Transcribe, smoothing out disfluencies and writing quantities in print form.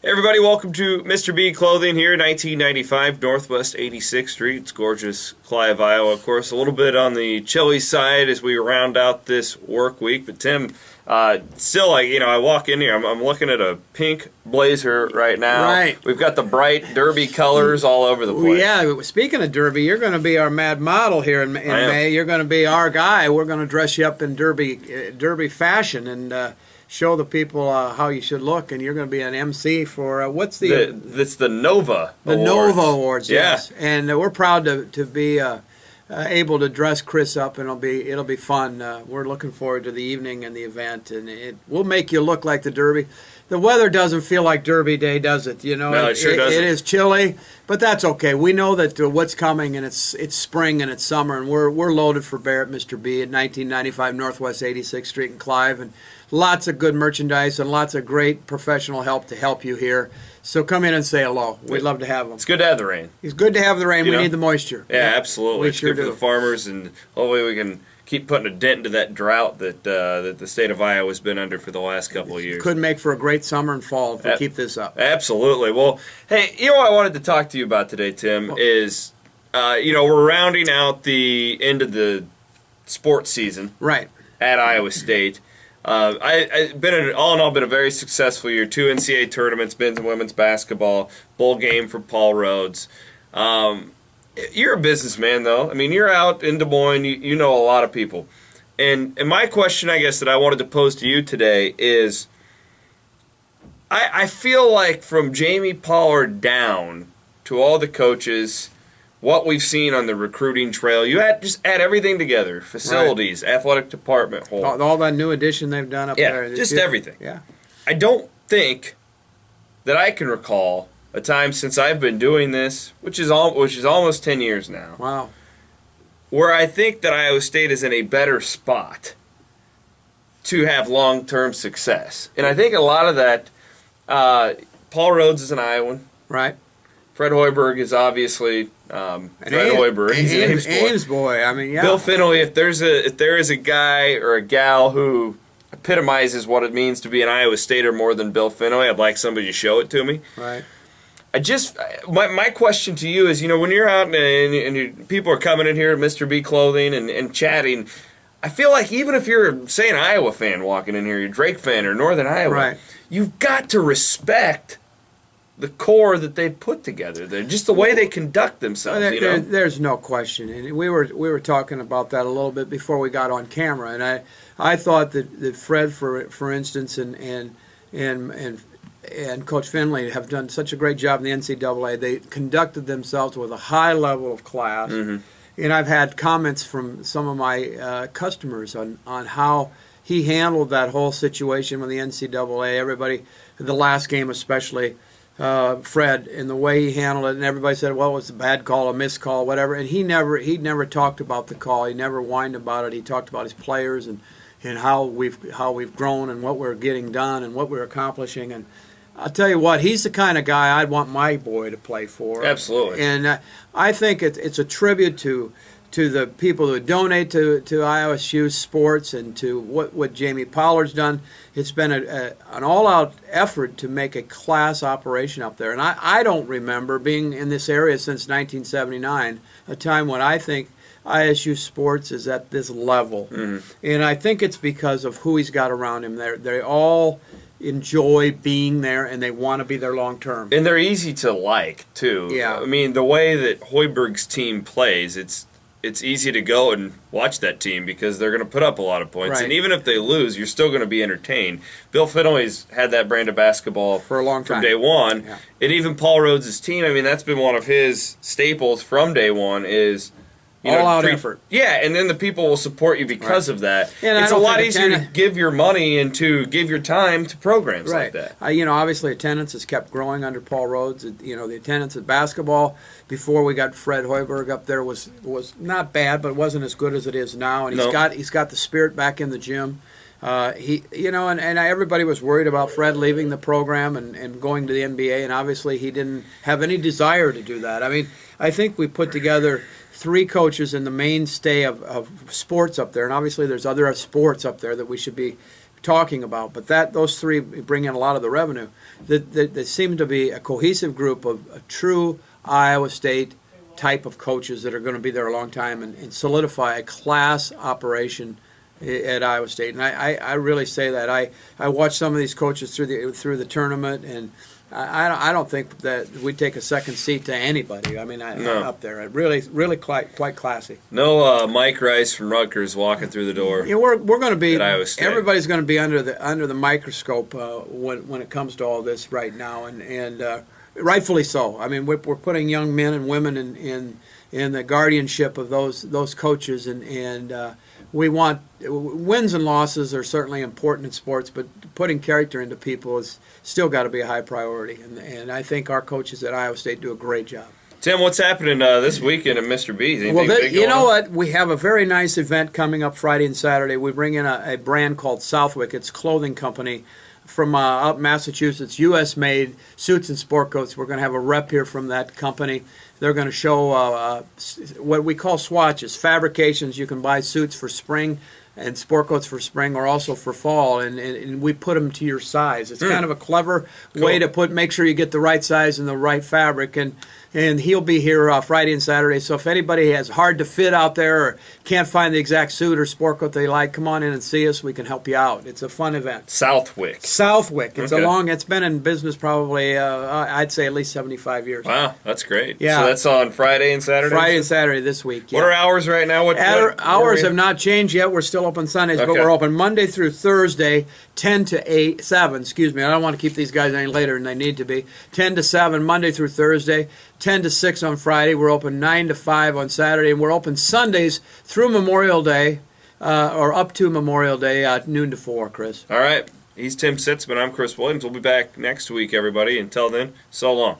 Hey everybody, welcome to Mr. B Clothing here, 1995 Northwest 86th Street. It's gorgeous Clive, Iowa. Of course, a little bit on the chilly side as we round out this work week. But Tim, still, I walk in here, I'm looking at a pink blazer right now. Right. We've got the bright Derby colors all over the place. Yeah, speaking of Derby, you're going to be our mad model here in May. You're going to be our guy. We're going to dress you up in Derby fashion and show the people how you should look, and you're going to be an MC for it's the Nova the Awards. Nova Awards, yeah. Yes, and we're proud to be able to dress Chris up, and it'll be fun. We're looking forward to the evening and the event, and it will make you look like the Derby. The weather doesn't feel like Derby Day, does it? No, it sure doesn't. It is chilly, but that's okay. We know that what's coming, and it's spring and it's summer, and we're loaded for bear at Mr. B at 1995 Northwest 86th Street in Clive, and lots of good merchandise and lots of great professional help to help you here. So come in and say hello. We'd love to have them. It's good to have the rain. It's good to have the rain. We need the moisture. Yeah, absolutely. It's sure good for the farmers, and hopefully we can keep putting a dent into that drought that the state of Iowa has been under for the last couple of years. Could make for a great summer and fall if we keep this up. Absolutely. Well, hey, what I wanted to talk to you about today, Tim, is we're rounding out the end of the sports season at Iowa State. I've been all in all been a very successful year. 2 NCAA tournaments, men's and women's basketball, bowl game for Paul Rhodes. You're a businessman, though. I mean, you're out in Des Moines. You know a lot of people. And my question, I guess, that I wanted to pose to you today is, I feel like from Jamie Pollard down to all the coaches, what we've seen on the recruiting trail, just add everything together: facilities, athletic department, all that new addition they've done up there. Just everything. Yeah. I don't think that I can recall a time since I've been doing this, which is almost 10 years now. Wow. Where I think that Iowa State is in a better spot to have long-term success. And I think a lot of that, Paul Rhodes is an Iowan. Right. Fred Hoiberg is obviously Fred Hoiberg. He's an Ames boy. I mean, yeah. Bill Fennelly, if there is a guy or a gal who epitomizes what it means to be an Iowa Stater more than Bill Fennelly, I'd like somebody to show it to me. Right. My question to you is, when you're out and people are coming in here at Mr. B Clothing and chatting, I feel like even if you're, say, an Iowa fan walking in here, you're a Drake fan or Northern Iowa, you've got to respect the core that they've put together. Just the way they conduct themselves. There's no question, and we were talking about that a little bit before we got on camera, and I thought that Fred, for instance, and Coach Finley have done such a great job in the NCAA. They conducted themselves with a high level of class. Mm-hmm. And I've had comments from some of my customers on how he handled that whole situation with the NCAA. Everybody, the last game especially, Fred, and the way he handled it, and everybody said, well, it was a bad call, a missed call, whatever. And he never talked about the call. He never whined about it. He talked about his players and how we've grown and what we're getting done and what we're accomplishing. And I'll tell you what, he's the kind of guy I'd want my boy to play for. Absolutely. And I think it's a tribute to the people who donate to ISU sports and to what Jamie Pollard's done. It's been an all-out effort to make a class operation up there. And I don't remember being in this area since 1979, a time when I think ISU sports is at this level. Mm-hmm. And I think it's because of who he's got around him. They all enjoy being there, and they want to be there long term. And they're easy to like, too. Yeah. I mean, the way that Hoiberg's team plays, it's easy to go and watch that team because they're going to put up a lot of points. Right. And even if they lose, you're still going to be entertained. Bill Fennelly's had that brand of basketball for a long time. From day one. Yeah. And even Paul Rhodes' team, I mean, that's been one of his staples from day one is all-out effort. Yeah, and then the people will support you because of that. And it's a lot easier to give your money and to give your time to programs like that. Obviously attendance has kept growing under Paul Rhodes. The attendance at basketball before we got Fred Hoiberg up there was not bad, but it wasn't as good as it is now. And he's got the spirit back in the gym. And everybody was worried about Fred leaving the program and going to the NBA, and obviously he didn't have any desire to do that. I mean, I think we put together 3 coaches in the mainstay of sports up there, and obviously there's other sports up there that we should be talking about. But those three bring in a lot of the revenue. They seem to be a cohesive group of a true Iowa State type of coaches that are going to be there a long time and solidify a class operation at Iowa State. And I really say that. I watch some of these coaches through the tournament, and I don't think that we take a second seat to anybody. I mean, up there, really quite classy. No Mike Rice from Rutgers walking through the door. We're going to be at Iowa State. Everybody's going to be under the microscope when it comes to all this right now, and rightfully so. I mean, we're putting young men and women in the guardianship of those coaches, and we want wins and losses are certainly important in sports, but putting character into people is still got to be a high priority. And I think our coaches at Iowa State do a great job. Tim, what's happening this weekend at Mr. B's? You know what? We have a very nice event coming up Friday and Saturday. We bring in a brand called Southwick. It's a clothing company from out in Massachusetts, U.S.-made suits and sport coats. We're going to have a rep here from that company. They're going to show what we call swatches, fabrications. You can buy suits for spring and sport coats for spring or also for fall, and we put them to your size. It's kind of a clever way to make sure you get the right size and the right fabric, and he'll be here Friday and Saturday. So if anybody has hard to fit out there or can't find the exact suit or sport coat they like, come on in and see us. We can help you out. It's a fun event. Southwick. It's it's been in business probably, I'd say at least 75 years. Wow, that's great. Yeah. So that's on Friday and Saturday? Friday and Saturday this week. What are hours right now? Hours have not changed yet. We're still open Sundays, but we're open Monday through Thursday, 10 to 7. Excuse me. I don't want to keep these guys any later than they need to be. 10 to 7 Monday through Thursday, 10 to 6 on Friday. We're open 9 to 5 on Saturday, and we're open Sundays through Memorial Day, or up to Memorial Day, noon to 4, Chris. All right. He's Tim Sitzmann. I'm Chris Williams. We'll be back next week, everybody. Until then, so long.